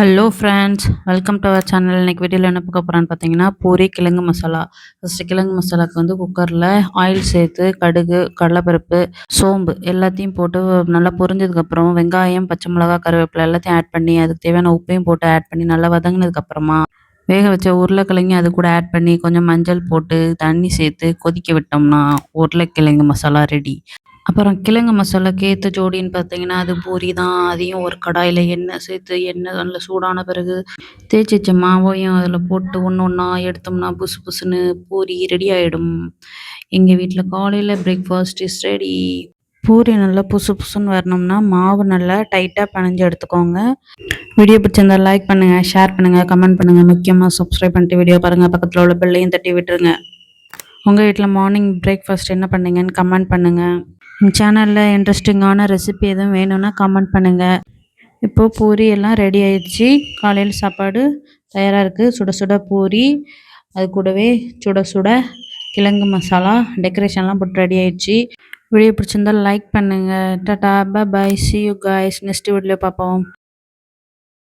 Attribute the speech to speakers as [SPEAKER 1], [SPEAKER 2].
[SPEAKER 1] Hello friends, welcome to our channel. இன்னைக்கு வீடியோவில் என்ன பார்க்க போகிறான்னு பார்த்தீங்கன்னா, பூரி கிழங்கு மசாலா. ஃபஸ்ட்டு கிழங்கு மசாலாவுக்கு வந்து குக்கரில் ஆயில் சேர்த்து கடுகு, கடலைப்பருப்பு, சோம்பு எல்லாத்தையும் போட்டு நல்லா பொரிஞ்சதுக்கப்புறம் வெங்காயம், பச்சை மிளகா, கருவேப்பிலை எல்லாத்தையும் ஆட் பண்ணி அதுக்கு தேவையான உப்பையும் போட்டு ஆட் பண்ணி நல்லா வதங்கினதுக்கப்புறமா வேக வச்ச உருளைக்கிழங்கையும் அது கூட ஆட் பண்ணி கொஞ்சம் மஞ்சள் போட்டு தண்ணி சேர்த்து கொதிக்க விட்டோம்னா உருளைக்கிழங்கு மசாலா ரெடி. அப்புறம் கிழங்கு மசாலாக்கு ஏத்த ஜோடின்னு பார்த்தீங்கன்னா, அது பூரி தான். அதையும் ஒரு கடாயில எண்ணெய் சேர்த்து, எண்ணெய் நல்லா சூடான பிறகு தேய்ச்சி வச்ச மாவையும் அதில போட்டு ஒண்ணு ஒண்ணா எடுத்தோம்னா, புசு புசுன்னு பூரி ரெடி ஆயிடும். எங்க வீட்ல காலையில பிரேக்ஃபாஸ்ட் இஸ் ரெடி. பூரி நல்லா புசு புசுன்னு வரணும்னா, மாவு நல்லா டைட்டா பெனஞ்சு எடுத்துக்கோங்க. வீடியோ பிடிச்சிருந்தா லைக் பண்ணுங்க, ஷேர் பண்ணுங்க, கமெண்ட் பண்ணுங்க. முக்கியமா சப்ஸ்கிரைப் பண்ணிட்டு வீடியோ பாருங்க. பக்கத்தில உள்ள பெல்லையும் தட்டி விட்டுருங்க. உங்க வீட்ல மார்னிங் பிரேக்ஃபாஸ்ட் என்ன பண்ணீங்கன்னு கமெண்ட் பண்ணுங்க. சேனலில் இன்ட்ரெஸ்டிங்கான ரெசிபி எதுவும் வேணும்னா கமெண்ட் பண்ணுங்கள். இப்போது பூரி எல்லாம் ரெடி ஆயிடுச்சு. காலையில் சாப்பாடு தயாராக இருக்குது. சுட சுட பூரி, அது கூடவே சுட சுட கிழங்கு மசாலா டெக்கரேஷன்லாம் போட்டு ரெடி ஆயிடுச்சு. வீடியோ பிடிச்சிருந்தால் லைக் பண்ணுங்கள். Tata, bye bye, see you guys. Next video பார்ப்போம்.